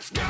Let's go!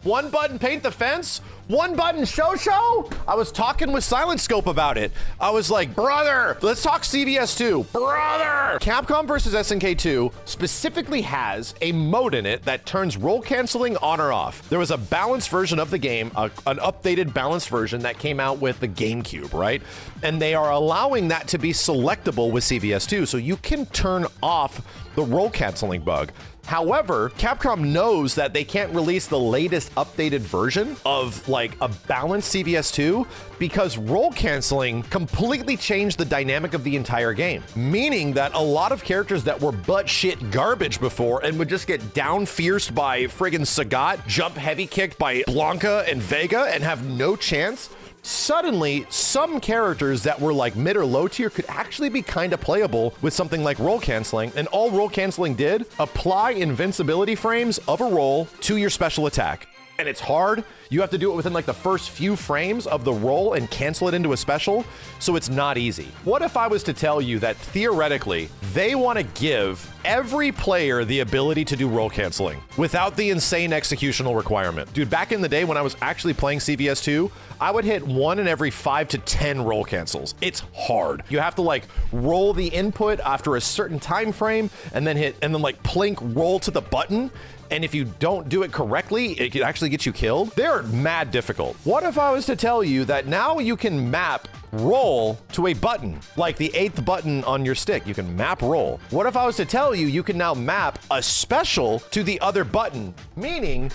One button paint the fence, one button show. I was talking with Silent Scope about it. I was like, brother, let's talk CVS2. Brother! Capcom vs. SNK 2 specifically has a mode in it that turns roll canceling on or off. There was a balanced version of the game, an updated balanced version that came out with the GameCube, right? And they are allowing that to be selectable with CVS2, so you can turn off the roll canceling bug. However, Capcom knows that they can't release the latest updated version of like a balanced CVS2 because roll canceling completely changed the dynamic of the entire game. Meaning that a lot of characters that were butt shit garbage before and would just get down fierced by friggin' Sagat, jump heavy kicked by Blanca and Vega and have no chance. Suddenly, some characters that were like mid or low tier could actually be kind of playable with something like roll canceling, and all roll canceling did, apply invincibility frames of a roll to your special attack. And it's hard. You have to do it within like the first few frames of the roll and cancel it into a special, so it's not easy. What if I was to tell you that theoretically, they want to give every player the ability to do roll canceling without the insane executional requirement? Dude, back in the day when I was actually playing CVS2, I would hit 1 in every 5 to 10 roll cancels. It's hard. You have to like roll the input after a certain time frame and then like plink roll to the button. And if you don't do it correctly, it could actually get you killed. They're mad difficult. What if I was to tell you that now you can map roll to a button, like the 8th button on your stick? You can map roll. What if I was to tell you you can now map a special to the other button? Meaning,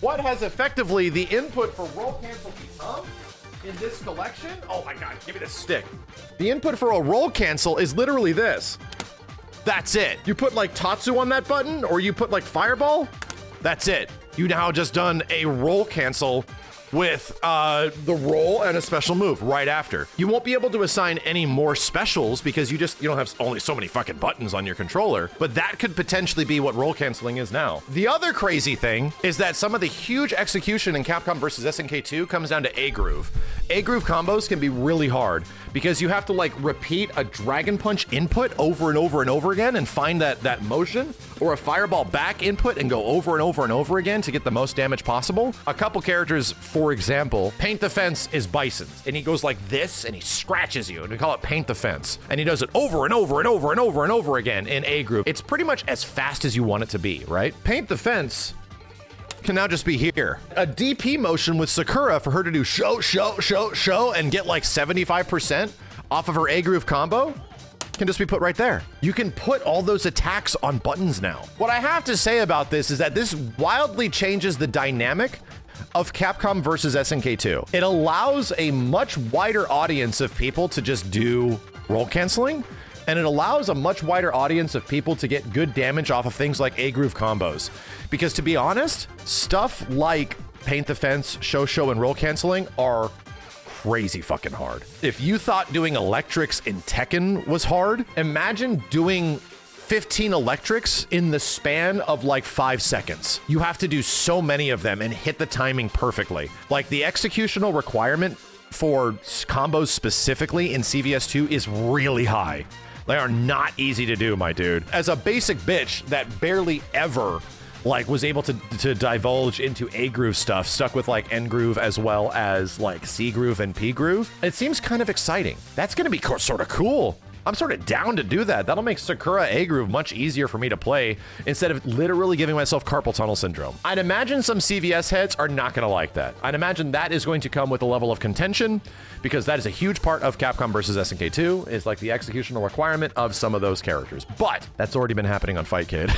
what has effectively the input for roll cancel become in this collection? Oh my God, give me the stick. The input for a roll cancel is literally this. That's it. You put like Tatsu on that button, or you put like Fireball, that's it. You now just done a roll cancel with the roll and a special move right after. You won't be able to assign any more specials because you don't have only so many fucking buttons on your controller, but that could potentially be what roll canceling is now. The other crazy thing is that some of the huge execution in Capcom vs. SNK 2 comes down to A-Groove. A-Groove combos can be really hard because you have to like repeat a Dragon Punch input over and over and over again and find that motion, or a Fireball back input and go over and over and over again to get the most damage possible. A couple characters, for example, Paint the Fence is Bison's, and he goes like this and he scratches you, and we call it Paint the Fence. And he does it over and over and over and over and over again in A-Groove. It's pretty much as fast as you want it to be, right? Paint the Fence can now just be here. A DP motion with Sakura for her to do show, and get like 75% off of her A-Groove combo can just be put right there. You can put all those attacks on buttons now. What I have to say about this is that this wildly changes the dynamic of Capcom versus SNK 2. It allows a much wider audience of people to just do roll canceling, and it allows a much wider audience of people to get good damage off of things like A-Groove combos. Because to be honest, stuff like Paint the Fence, show, and roll canceling are crazy fucking hard. If you thought doing electrics in Tekken was hard, imagine doing 15 electrics in the span of like 5 seconds. You have to do so many of them and hit the timing perfectly. Like the executional requirement for combos specifically in CVS2 is really high. They are not easy to do, my dude. As a basic bitch that barely ever like was able to divulge into A-Groove stuff, stuck with like N-Groove as well as like C-Groove and P-Groove, it seems kind of exciting. That's gonna be sort of cool. I'm sort of down to do that. That'll make Sakura A-Groove much easier for me to play instead of literally giving myself carpal tunnel syndrome. I'd imagine some CVS heads are not going to like that. I'd imagine that is going to come with a level of contention because that is a huge part of Capcom versus SNK 2 is like the executional requirement of some of those characters. But that's already been happening on Fight Kid.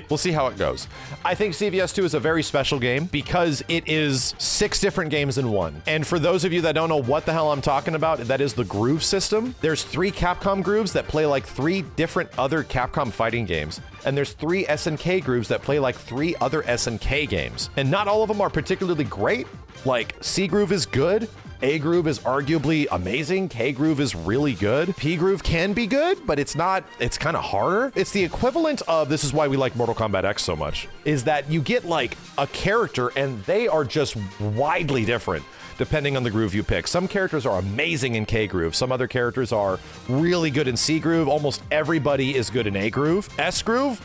We'll see how it goes. I think CVS2 is a very special game because it is 6 different games in one. And for those of you that don't know what the hell I'm talking about, that is the groove system. There's 3 Capcom grooves that play like 3 different other Capcom fighting games. And there's 3 SNK grooves that play like 3 other SNK games. And not all of them are particularly great. Like C-Groove is good, A groove is arguably amazing. K groove is really good. P groove can be good, but it's not, it's kind of harder. It's the equivalent of, this is why we like Mortal Kombat X so much, is that you get like a character and they are just widely different depending on the groove you pick. Some characters are amazing in K groove. Some other characters are really good in C groove. Almost everybody is good in A groove. S groove,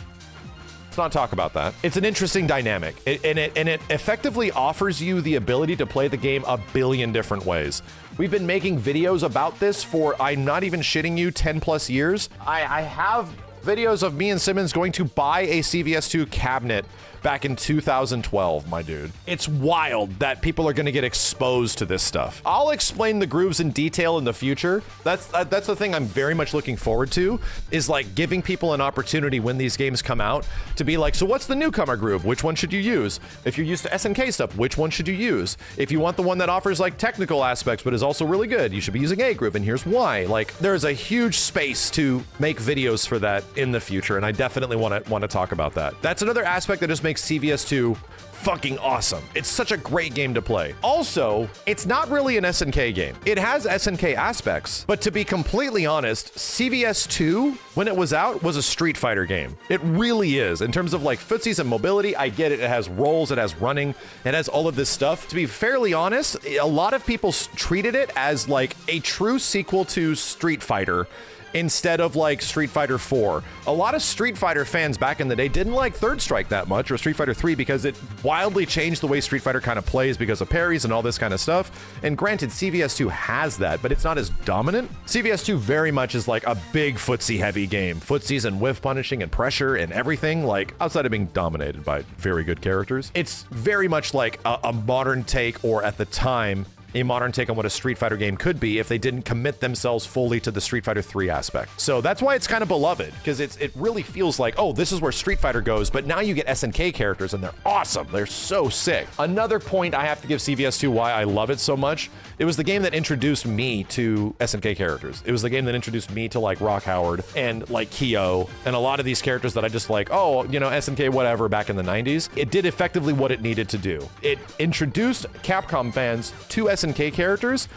let's not talk about that. It's an interesting dynamic, and it effectively offers you the ability to play the game a billion different ways. We've been making videos about this for, I'm not even shitting you, 10 plus years. I have videos of me and Simmons going to buy a CVS2 cabinet back in 2012, my dude. It's wild that people are gonna get exposed to this stuff. I'll explain the grooves in detail in the future. That's the thing I'm very much looking forward to, is like giving people an opportunity when these games come out to be like, so what's the newcomer groove? Which one should you use? If you're used to SNK stuff, which one should you use? If you want the one that offers like technical aspects but is also really good, you should be using A groove, and here's why. Like, there's a huge space to make videos for that in the future, and I definitely want to talk about that. That's another aspect that just makes CVS2 fucking awesome. It's such a great game to play. Also, it's not really an SNK game. It has SNK aspects, but to be completely honest, CVS2, when it was out, was a Street Fighter game. It really is. In terms of like footsies and mobility, I get it. It has rolls, it has running, it has all of this stuff. To be fairly honest, a lot of people treated it as like a true sequel to Street Fighter instead of like Street Fighter 4. A lot of Street Fighter fans back in the day didn't like Third Strike that much, or Street Fighter 3, because it wildly changed the way Street Fighter kind of plays because of parries and all this kind of stuff. And granted, CVS2 has that, but it's not as dominant. CVS2 very much is like a big footsie heavy game. Footsies and whiff punishing and pressure and everything, like outside of being dominated by very good characters. It's very much like a modern take, or at the time, a modern take on what a Street Fighter game could be if they didn't commit themselves fully to the Street Fighter 3 aspect. So that's why it's kind of beloved, because it really feels like, oh, this is where Street Fighter goes, but now you get SNK characters and they're awesome. They're so sick. Another point I have to give CVS2 why I love it so much, it was the game that introduced me to SNK characters. It was the game that introduced me to like Rock Howard and like Kyo and a lot of these characters that I just like, oh, you know, SNK whatever back in the 90s. It did effectively what it needed to do. It introduced Capcom fans to SNK characters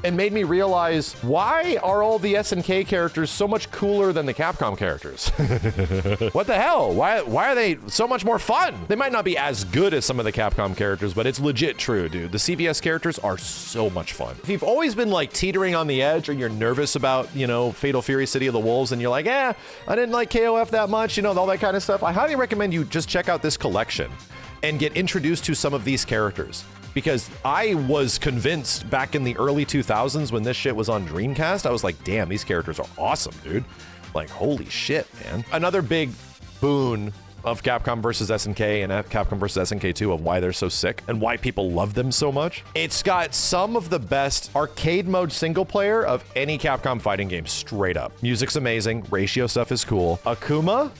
and made me realize, why are all the SNK characters so much cooler than the Capcom characters? What the hell? Why are they so much more fun? They might not be as good as some of the Capcom characters, but it's legit true, dude. The CVS characters are so much fun. If you've always been like teetering on the edge, or you're nervous about, you know, Fatal Fury City of the Wolves, and you're like, I didn't like KOF that much, you know, all that kind of stuff, I highly recommend you just check out this collection and get introduced to some of these characters. Because I was convinced back in the early 2000s when this shit was on Dreamcast, I was like, damn, these characters are awesome, dude. Like, holy shit, man. Another big boon of Capcom versus SNK and Capcom versus SNK 2 of why they're so sick and why people love them so much. It's got some of the best arcade mode single player of any Capcom fighting game, straight up. Music's amazing, ratio stuff is cool. Akuma,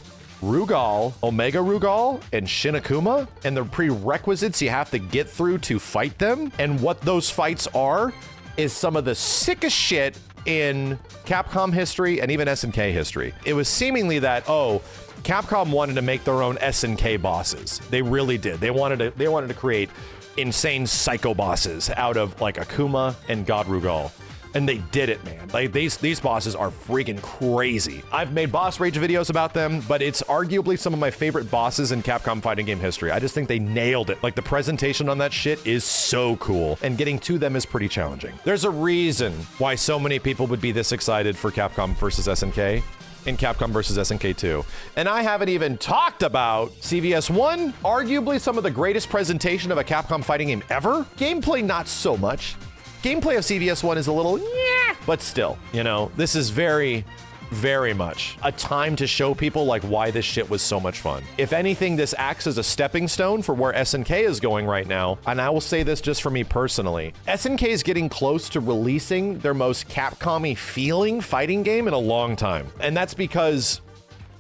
Rugal, Omega Rugal, and Shin Akuma, and the prerequisites you have to get through to fight them, and what those fights are, is some of the sickest shit in Capcom history and even SNK history. It was seemingly that, oh, Capcom wanted to make their own SNK bosses. They really did. They wanted to create insane psycho bosses out of like Akuma and God Rugal. And they did it, man. Like, these bosses are freaking crazy. I've made boss rage videos about them, but it's arguably some of my favorite bosses in Capcom fighting game history. I just think they nailed it. Like, the presentation on that shit is so cool, and getting to them is pretty challenging. There's a reason why so many people would be this excited for Capcom versus SNK and Capcom versus SNK 2. And I haven't even talked about CVS1, arguably some of the greatest presentation of a Capcom fighting game ever. Gameplay, not so much. Gameplay of CVS1 is a little, yeah, but still, you know, this is very, very much a time to show people like why this shit was so much fun. If anything, this acts as a stepping stone for where SNK is going right now. And I will say this just for me personally. SNK is getting close to releasing their most Capcom-y feeling fighting game in a long time. And that's because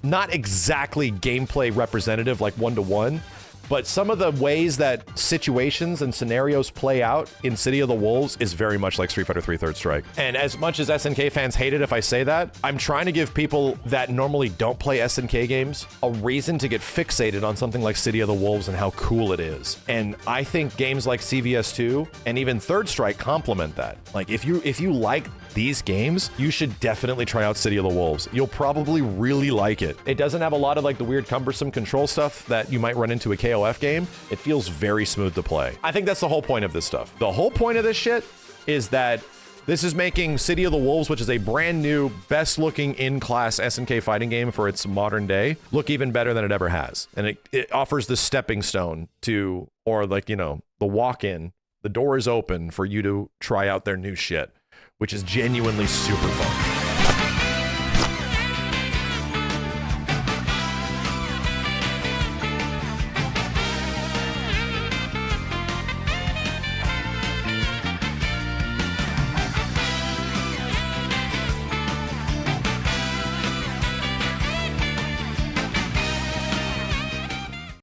not exactly gameplay representative like one-to-one, but some of the ways that situations and scenarios play out in City of the Wolves is very much like Street Fighter 3 Third Strike. And as much as SNK fans hate it if I say that, I'm trying to give people that normally don't play SNK games a reason to get fixated on something like City of the Wolves and how cool it is. And I think games like CVS2 and even Third Strike complement that. Like if you like these games, you should definitely try out City of the Wolves. You'll probably really like it. It doesn't have a lot of like the weird cumbersome control stuff that you might run into a KOF game. It feels very smooth to play. I think that's the whole point of this stuff. The whole point of this shit is that this is making City of the Wolves, which is a brand new, best looking in-class SNK fighting game for its modern day, look even better than it ever has. And it offers the stepping stone to, or like, you know, the walk-in. The door is open for you to try out their new shit, which is genuinely super fun.